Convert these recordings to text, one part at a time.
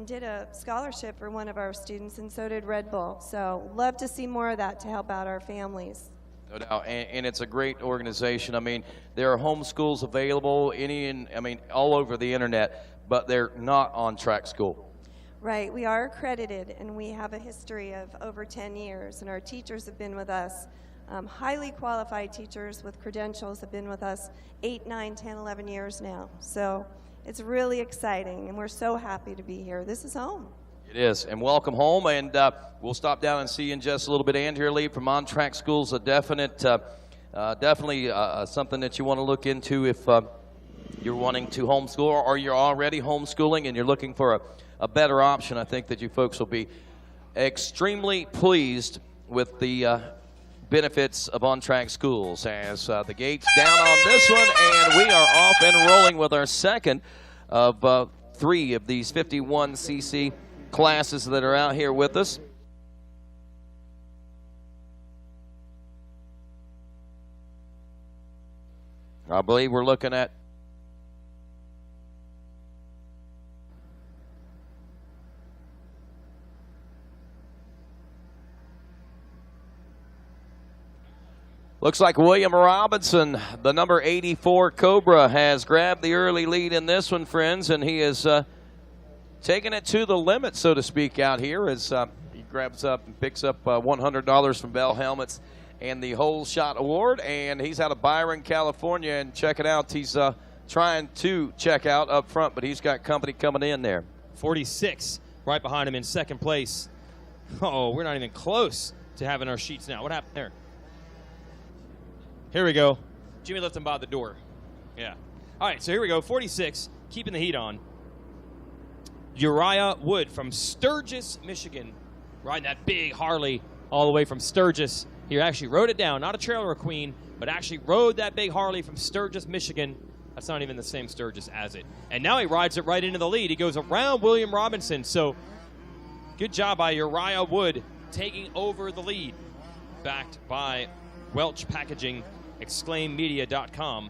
and did a scholarship for one of our students, and so did Red Bull. So love to see more of that to help out our families. No doubt, and it's a great organization. I mean, there are homeschools available all over the internet, but they're not on track school. Right, we are accredited, and we have a history of over 10 years, and our teachers have been with us. Highly qualified teachers with credentials have been with us 8, 9, 10, 11 years now. So it's really exciting, and we're so happy to be here. This is home. It is, and welcome home, and we'll stop down and see you in just a little bit. And here, Lee, from On Track Schools, a definitely something that you want to look into if you're wanting to homeschool, or you're already homeschooling and you're looking for a better option. I think that you folks will be extremely pleased with the benefits of On Track Schools. As the gates down on this one, and we are off and rolling with our second of 3 of these 51cc classes that are out here with us. I believe we're looking at looks like William Robinson, the number 84 Cobra, has grabbed the early lead in this one, friends, and he is taking it to the limit, so to speak, out here as he grabs up and picks up $100 from Bell Helmets and the Whole Shot Award. And he's out of Byron, California, and check it out. He's trying to check out up front, but he's got company coming in there. 46 right behind him in second place. Oh, we're not even close to having our sheets now. What happened there? Here we go. Jimmy left him by the door. Yeah. All right, so here we go. 46, keeping the heat on. Uriah Wood from Sturgis, Michigan, riding that big Harley all the way from Sturgis. He actually rode it down, not a trailer queen, but actually rode that big Harley from Sturgis, Michigan. That's not even the same Sturgis as it. And now he rides it right into the lead. He goes around William Robinson. So good job by Uriah Wood taking over the lead. Backed by Welch Packaging, ExclaimMedia.com,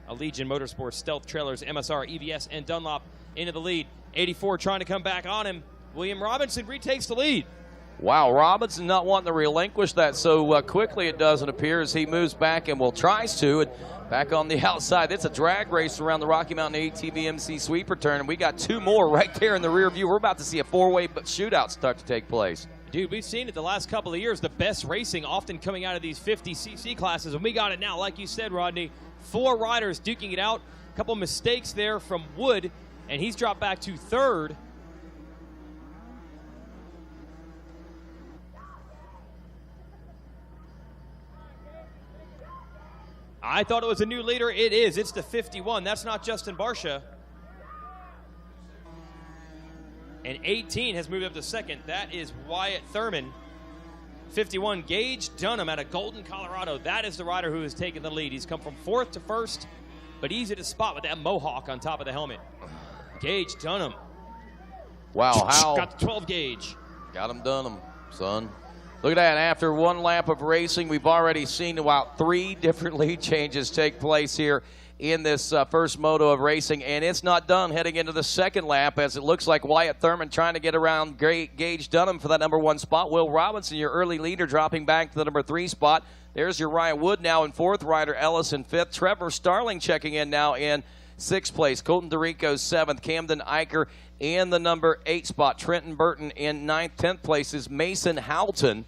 Allegiant Motorsports, Stealth Trailers, MSR, EVS, and Dunlop into the lead. 84 trying to come back on him. William Robinson retakes the lead. Wow, Robinson not wanting to relinquish that so quickly, it doesn't appear, as he moves back and tries to. And back on the outside, it's a drag race around the Rocky Mountain ATV-MC sweeper turn, and we got 2 more right there in the rear view. We're about to see a 4-way shootout start to take place. Dude, we've seen it the last couple of years, the best racing often coming out of these 50cc classes, and we got it now. Like you said, Rodney, 4 riders duking it out. A couple mistakes there from Wood, and he's dropped back to 3rd. I thought it was a new leader. It is. It's the 51. That's not Justin Barsha. And 18 has moved up to 2nd. That is Wyatt Thurman. 51, Gage Dunham out of Golden, Colorado. That is the rider who has taken the lead. He's come from 4th to 1st, but easy to spot with that mohawk on top of the helmet. Gage Dunham. Wow, how? Got the 12 gauge. Got him Dunham, son. Look at that. After 1 lap of racing, we've already seen about 3 different lead changes take place here in this first moto of racing, and it's not done heading into the 2nd lap, as it looks like Wyatt Thurman trying to get around Gage Dunham for that number 1 spot. Will Robinson, your early leader, dropping back to the number 3 spot. There's Uriah Wood now in 4th, Ryder Ellis in 5th, Trevor Starling checking in now in 6th place, Colton DeRico 7th, Camden Eicher in the number 8 spot, Trenton Burton in 9th, 10th places, Mason Houghton.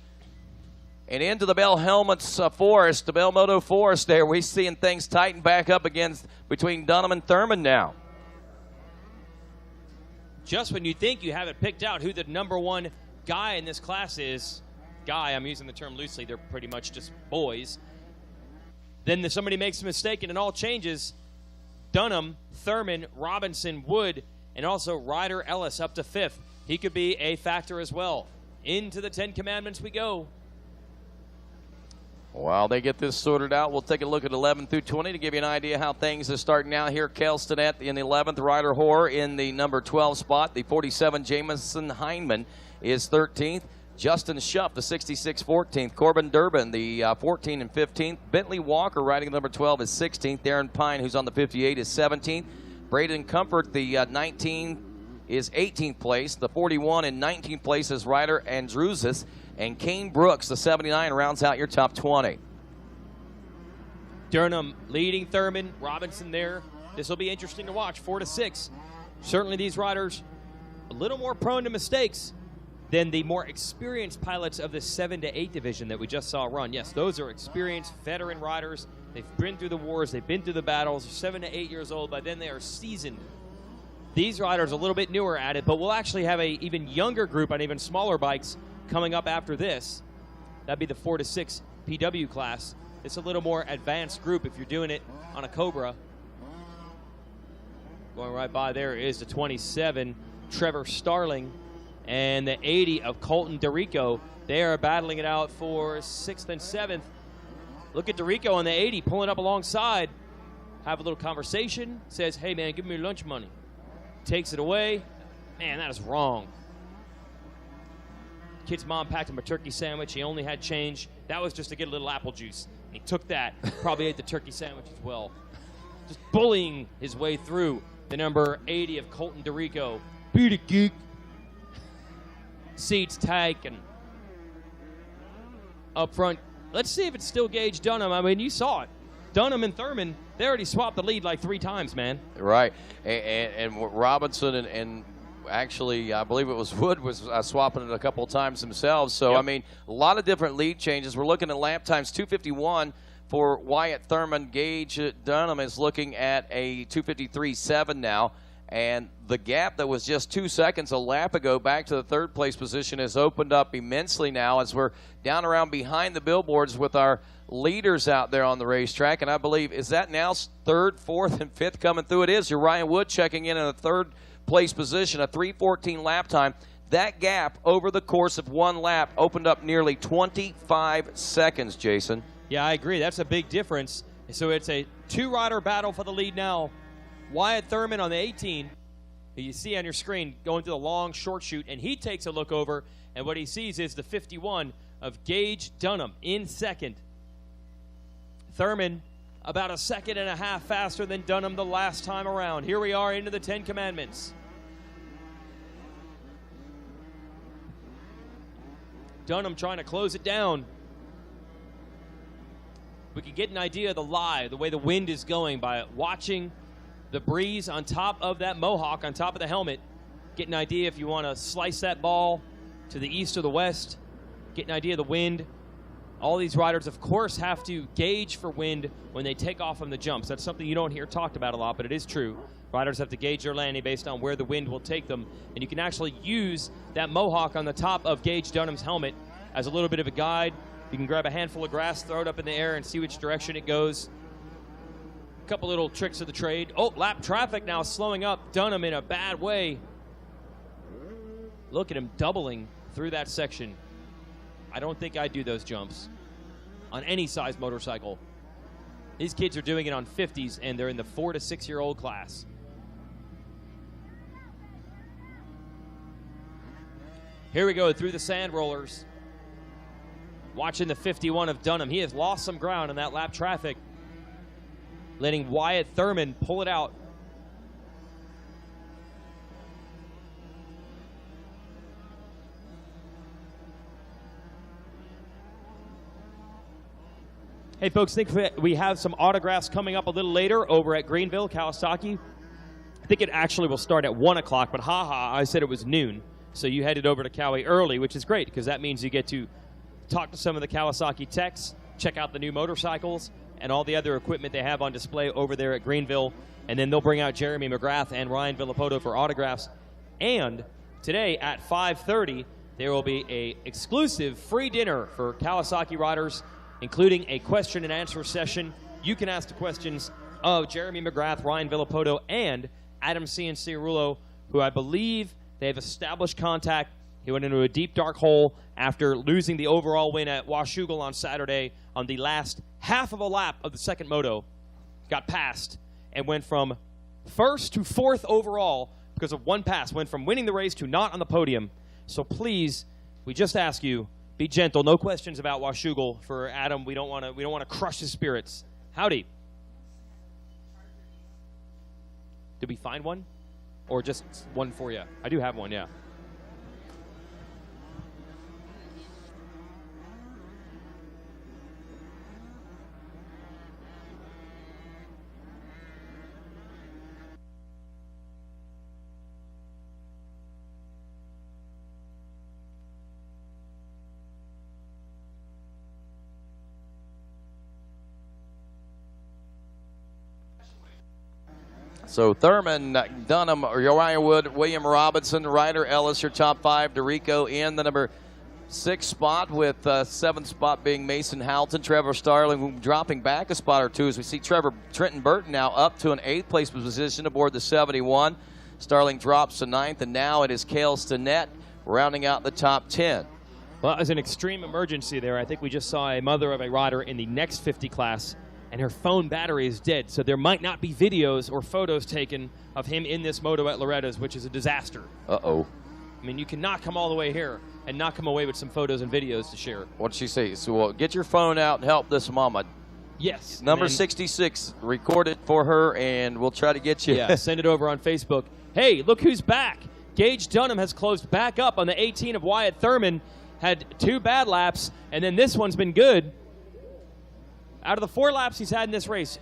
And into the Bell Helmets forest, the Bell Moto forest there. We're seeing things tighten back up against between Dunham and Thurman now. Just when you think you have it picked out who the number 1 guy in this class is, guy, I'm using the term loosely, they're pretty much just boys, then somebody makes a mistake and it all changes. Dunham, Thurman, Robinson, Wood, and also Ryder Ellis up to 5th. He could be a factor as well. Into the 10 Commandments we go. While they get this sorted out, we'll take a look at 11 through 20 to give you an idea how things are starting out here. Kelstead in the 11th, Ryder Hoare in the number 12 spot. The 47, Jamison Heineman, is 13th. Justin Schuff, the 66, 14th. Corbin Durbin, the 14 and 15th. Bentley Walker, riding number 12, is 16th. Darren Pine, who's on the 58, is 17th. Braden Comfort, the 19, is 18th place. The 41 and 19th place is Ryder Andruzis. And Kane Brooks, the 79, rounds out your top 20. Durham leading Thurman, Robinson there. This will be interesting to watch, 4-6. Certainly these riders a little more prone to mistakes than the more experienced pilots of the 7 to 8 division that we just saw run. Yes, those are experienced veteran riders. They've been through the wars, they've been through the battles. They're 7 to 8 years old, by then they are seasoned. These riders are a little bit newer at it, but we'll actually have a even younger group on even smaller bikes coming up after this. That'd be the 4-6 PW class. It's a little more advanced group if you're doing it on a Cobra. Going right by there is the 27, Trevor Starling, and the 80 of Colton DeRico. They are battling it out for 6th and 7th. Look at DeRico on the 80 pulling up alongside. Have a little conversation. Says, hey, man, give me your lunch money. Takes it away. Man, that is wrong. Kid's mom packed him a turkey sandwich. He only had change. That was just to get a little apple juice. And he took that. Probably ate the turkey sandwich as well. Just bullying his way through the number 80 of Colton DeRico. Beat it, geek. Seats tight and up front. Let's see if it's still Gage Dunham. I mean, you saw it. Dunham and Thurman, they already swapped the lead like 3 times, man. Right. And Robinson and actually, I believe it was Wood was swapping it a couple of times themselves. So, Yep. I mean, a lot of different lead changes. We're looking at lap times 2:51 for Wyatt Thurman. Gage Dunham is looking at a 2:53.7 now. And the gap that was just 2 seconds a lap ago back to the third place position has opened up immensely now as we're down around behind the billboards with our leaders out there on the racetrack. And I believe, is that now 3rd, 4th, and 5th coming through? It is. You're Ryan Wood checking in a 3rd place position, a 3:14 lap time. That gap over the course of 1 lap opened up nearly 25 seconds, Jason. Yeah, I agree. That's a big difference. So it's a 2-rider battle for the lead now. Wyatt Thurman on the 18, who you see on your screen going through the long short chute, and he takes a look over, and what he sees is the 51 of Gage Dunham in 2nd. Thurman about 1.5 seconds faster than Dunham the last time around. Here we are into the 10 Commandments. Dunham trying to close it down. We can get an idea of the lie, the way the wind is going by watching the breeze on top of that mohawk, on top of the helmet. Get an idea if you want to slice that ball to the east or the west. Get an idea of the wind. All these riders, of course, have to gauge for wind when they take off on the jumps. That's something you don't hear talked about a lot, but it is true. Riders have to gauge their landing based on where the wind will take them. And you can actually use that mohawk on the top of Gage Dunham's helmet as a little bit of a guide. You can grab a handful of grass, throw it up in the air, and see which direction it goes. A couple little tricks of the trade. Oh, lap traffic now slowing up Dunham in a bad way. Look at him doubling through that section. I don't think I'd do those jumps on any size motorcycle. These kids are doing it on 50s, and they're in the 4 to 6 year old class. Here we go through the sand rollers. Watching the 51 of Dunham. He has lost some ground in that lap traffic, letting Wyatt Thurman pull it out. Hey, folks, think we have some autographs coming up a little later over at Greenville, Kawasaki. I think it actually will start at 1 o'clock, but I said it was noon. So you headed over to Cowie early, which is great because that means you get to talk to some of the Kawasaki techs, check out the new motorcycles, and all the other equipment they have on display over there at Greenville. And then they'll bring out Jeremy McGrath and Ryan Villapoto for autographs. And today at 5:30, there will be a exclusive free dinner for Kawasaki riders, including a question and answer session. You can ask the questions of Jeremy McGrath, Ryan Villapoto, and Adam Cianciarulo, who I believe they have established contact. He went into a deep, dark hole after losing the overall win at Washougal on Saturday on the last half of a lap of the second moto. Got passed and went from 1st to 4th overall because of one pass. Went from winning the race to not on the podium. So please, we just ask you, be gentle. No questions about Washougal for Adam. We don't want to crush his spirits. Howdy. Did we find one? or just one for you? I do have one, yeah. So Thurman, Dunham, Uriah Wood, William Robinson, Ryder Ellis, your top 5. DeRico in the number 6 spot, with 7th spot being Mason Halton. Trevor Starling dropping back a spot or two as we see Trenton Burton now up to an 8th place position aboard the 71. Starling drops to 9th, and now it is Cale Stinnett rounding out the top 10. Well, as an extreme emergency there, I think we just saw a mother of a rider in the next 50 class, and her phone battery is dead, so there might not be videos or photos taken of him in this moto at Loretta's, which is a disaster. Uh-oh. I mean, you cannot come all the way here and not come away with some photos and videos to share. What did she say? So, well, get your phone out and help this mama. Yes. Number 66, record it for her, and we'll try to get you. Yeah, send it over on Facebook. Hey, look who's back. Gage Dunham has closed back up on the 18 of Wyatt Thurman. Had 2 bad laps, and then this one's been good. Out of the 4 laps he's had in this race,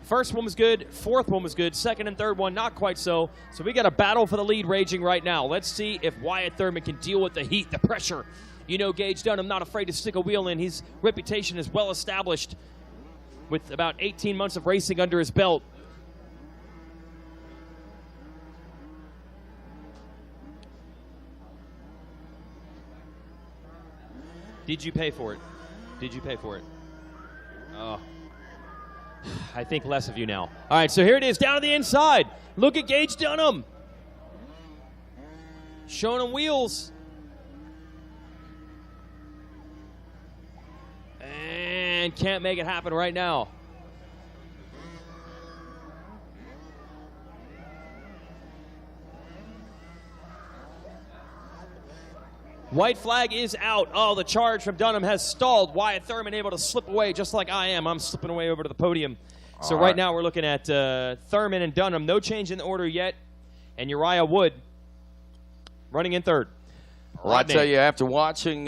first one was good, 4th one was good, 2nd and 3rd one not quite so. So we got a battle for the lead raging right now. Let's see if Wyatt Thurman can deal with the heat, the pressure. You know, Gage Dunham not afraid to stick a wheel in. His reputation is well established with about 18 months of racing under his belt. Did you pay for it? Did you pay for it? Oh, I think less of you now. All right, so here it is down to the inside. Look at Gage Dunham. Showing him wheels. And can't make it happen right now. White flag is out. Oh, the charge from Dunham has stalled. Wyatt Thurman able to slip away just like I am. I'm slipping away over to the podium. So right now we're looking at Thurman and Dunham. No change in the order yet. And Uriah Wood running in 3rd. Well, I tell you, after watching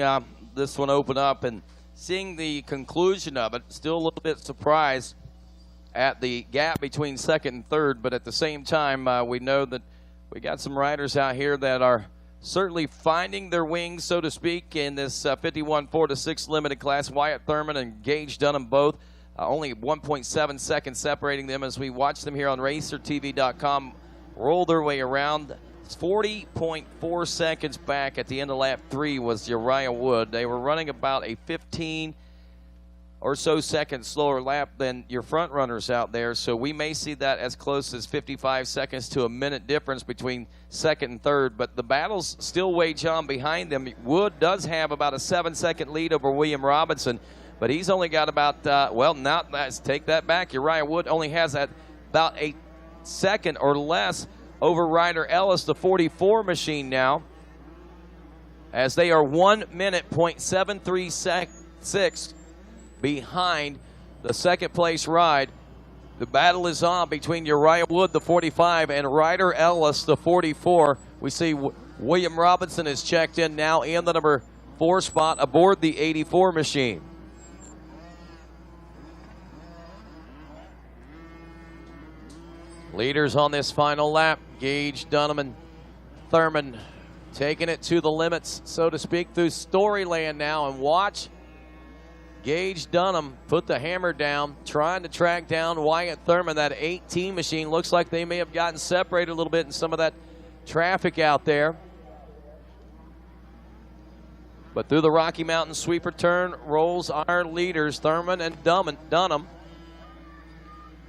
this one open up and seeing the conclusion of it, still a little bit surprised at the gap between 2nd and 3rd. But at the same time, we know that we got some riders out here that are certainly finding their wings, so to speak, in this 51 4-6 limited class. Wyatt Thurman and Gage Dunham both only 1.7 seconds separating them as we watch them here on RacerTV.com roll their way around. 40.4 seconds back at the end of lap 3 was Uriah Wood. They were running about a 15 or so seconds slower lap than your front runners out there, so we may see that as close as 55 seconds to a minute difference between 2nd and 3rd, but the battles still wage on behind them. Wood does have about a 7-second lead over William Robinson, but he's only got about, take that back. Uriah Wood only has about a second or less over Ryder Ellis, the 44 machine now, as they are 1 minute, 0.736 behind the 2nd place ride. The battle is on between Uriah Wood, the 45, and Ryder Ellis, the 44. We see William Robinson is checked in now in the number 4 spot aboard the 84 machine. Leaders on this final lap, Gage, Dunham, and Thurman taking it to the limits, so to speak, through Storyland now, and watch Gage Dunham put the hammer down, trying to track down Wyatt Thurman. That 18 machine looks like they may have gotten separated a little bit in some of that traffic out there. But through the Rocky Mountain sweeper turn rolls our leaders, Thurman and Dunham.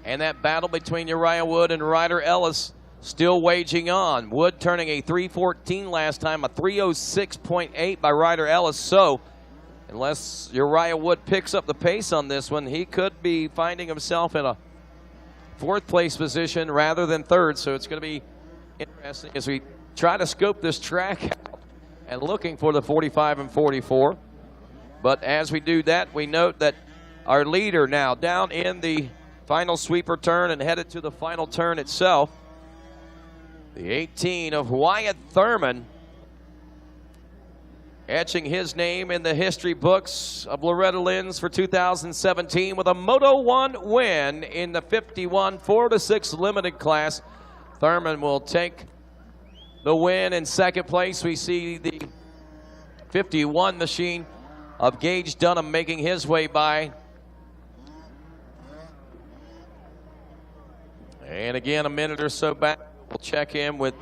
And that battle between Uriah Wood and Ryder Ellis still waging on. Wood turning a 3:14 last time, a 3:06.8 by Ryder Ellis. So unless Uriah Wood picks up the pace on this one, he could be finding himself in a 4th place position rather than 3rd. So it's going to be interesting as we try to scope this track out and looking for the 45 and 44. But as we do that, we note that our leader now down in the final sweeper turn and headed to the final turn itself The 18 of Wyatt Thurman, etching his name in the history books of Loretta Lynn's for 2017 with a Moto 1 win in the 51 4-6 limited class. Thurman will take the win. In second place, we see the 51 machine of Gage Dunham making his way by. And again, a minute or so back, we'll check in with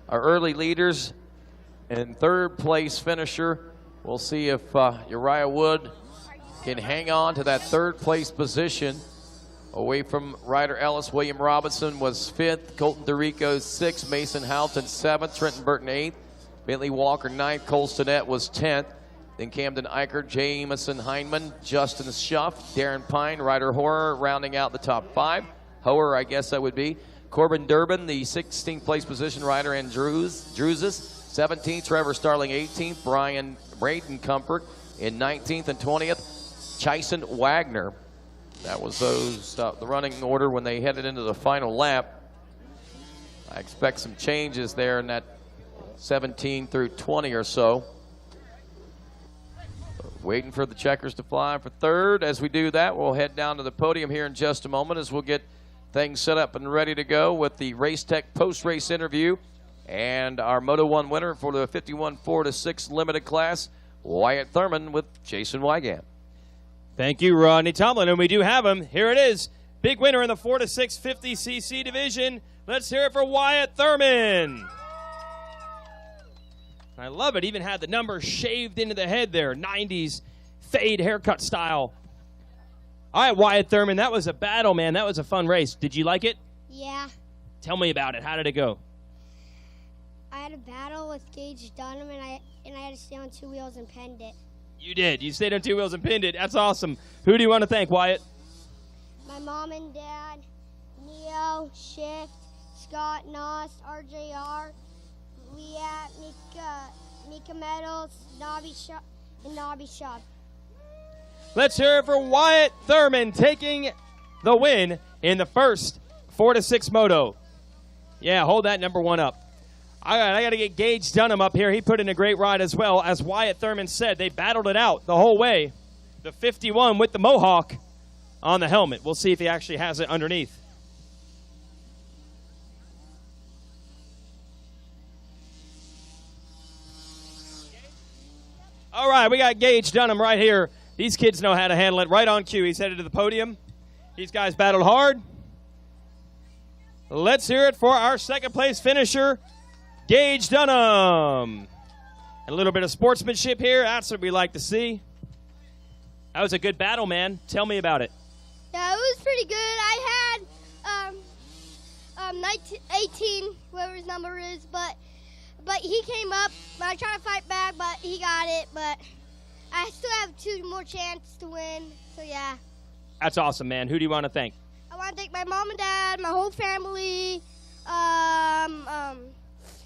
our early leaders. And third place finisher, we'll see if Uriah Wood can hang on to that third place position. Away from Ryder Ellis, William Robinson was 5th, Colton DeRico 6th, Mason Houghton 7th, Trenton Burton 8th, Bentley Walker 9th, Cole Stinnett was 10th. Then Camden Eichert, Jameson Heineman, Justin Schuff, Darren Pine, Ryder Horror rounding out the top 5. Hoer, I guess that would be. Corbin Durbin, the 16th place position rider, and Druzes 17th, Trevor Starling 18th, Brian Braden Comfort in 19th and 20th, Chyson Wagner. That was those the running order when they headed into the final lap. I expect some changes there in that 17 through 20 or so. Waiting for the checkers to fly for third. As we do that, we'll head down to the podium here in just a moment as we'll get things set up and ready to go with the Race Tech post-race interview. And our Moto 1 winner for the 51 4-6 limited class, Wyatt Thurman with Jason Wygant. Thank you, Rodney Tomlin. And we do have him. Here it is. Big winner in the 4-6 50cc division. Let's hear it for Wyatt Thurman. I love it. Even had the number shaved into the head there. 90s fade haircut style. All right, Wyatt Thurman, that was a battle, man. That was a fun race. Did you like it? Yeah. Tell me about it. How did it go? I had a battle with Gage Dunham, and I had to stay on 2 wheels and pinned it. You did. You stayed on 2 wheels and pinned it. That's awesome. Who do you want to thank, Wyatt? My mom and dad, Neo, Shift, Scott, Noss, RJR, Leah, Mika Metals, and Nobby Shop. Let's hear it for Wyatt Thurman taking the win in the first 4-6 moto. Yeah, hold that number 1 up. I got to get Gage Dunham up here. He put in a great ride as well. As Wyatt Thurman said, they battled it out the whole way. The 51 with the Mohawk on the helmet. We'll see if he actually has it underneath. All right, we got Gage Dunham right here. These kids know how to handle it. Right on cue. He's headed to the podium. These guys battled hard. Let's hear it for our second place finisher, Gage Dunham. And a little bit of sportsmanship here. That's what we like to see. That was a good battle, man. Tell me about it. Yeah, it was pretty good. I had 18, whatever his number is, but he came up. I tried to fight back, but he got it. But I still have 2 more chances to win, so yeah. That's awesome, man. Who do you want to thank? I want to thank my mom and dad, my whole family,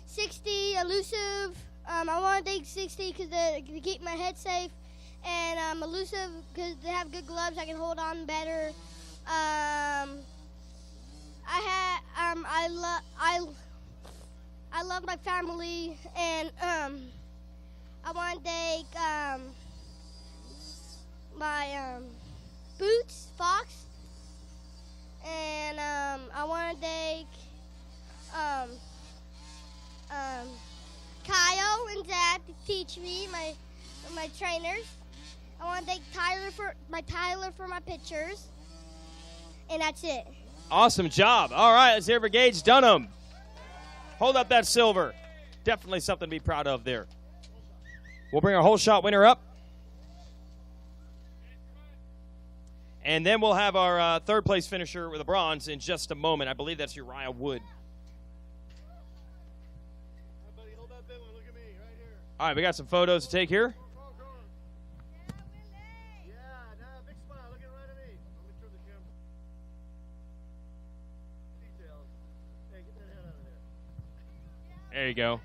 60, Elusive. I want to thank 60 because they keep my head safe, and Elusive because they have good gloves. I can hold on better. I love my family, and I want to thank my Boots, Fox, and I want to thank Kyle and Dad to teach me, my trainers. I want to thank Tyler for my pictures, and that's it. Awesome job. All right, let's hear for Gage Dunham. Hold up that silver. Definitely something to be proud of there. We'll bring our whole shot winner up. And then we'll have our third place finisher with a bronze in just a moment. I believe that's Uriah Wood. All right, we got some photos to take here. There you go.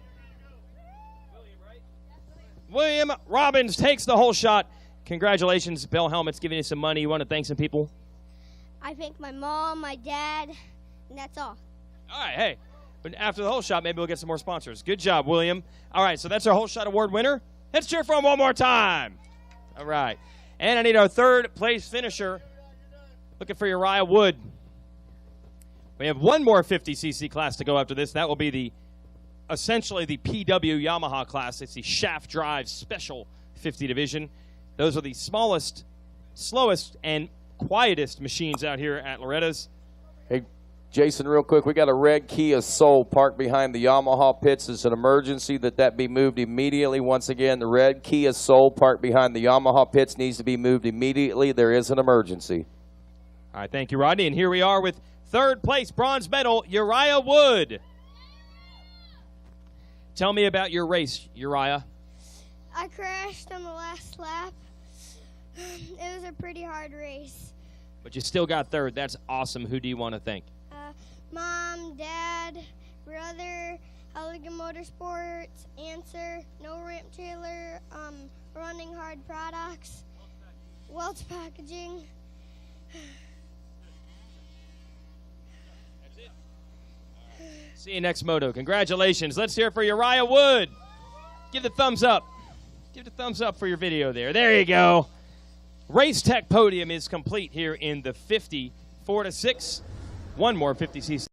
William Robbins takes the whole shot. Congratulations, Bell Helmet's giving you some money. You want to thank some people? I thank my mom, my dad, and that's all. All right, hey. But after the whole shot, maybe we'll get some more sponsors. Good job, William. All right, so that's our whole shot award winner. Let's cheer for him one more time. All right. And I need our third place finisher. Looking for Uriah Wood. We have one more 50cc class to go after this. That will be essentially the PW Yamaha class. It's the shaft drive special 50 division. Those are the smallest, slowest, and quietest machines out here at Loretta's. Hey, Jason, real quick, we got a red Kia Soul parked behind the Yamaha pits. It's an emergency that be moved immediately. Once again, the red Kia Soul parked behind the Yamaha pits needs to be moved immediately. There is an emergency. All right, thank you, Rodney. And here we are with third place bronze medal, Uriah Wood. Tell me about your race, Uriah. I crashed on the last lap. It was a pretty hard race. But you still got third. That's awesome. Who do you want to thank? Mom, Dad, brother, Elegant Motorsports, Answer, No Ramp Trailer, Running Hard Products, Welch Packaging. That's it. See you next Moto. Congratulations. Let's hear it for Uriah Wood. Give the thumbs up. Give the thumbs up for your video there. There you go. Race Tech podium is complete here in the 50, 4-6. One more 50cc.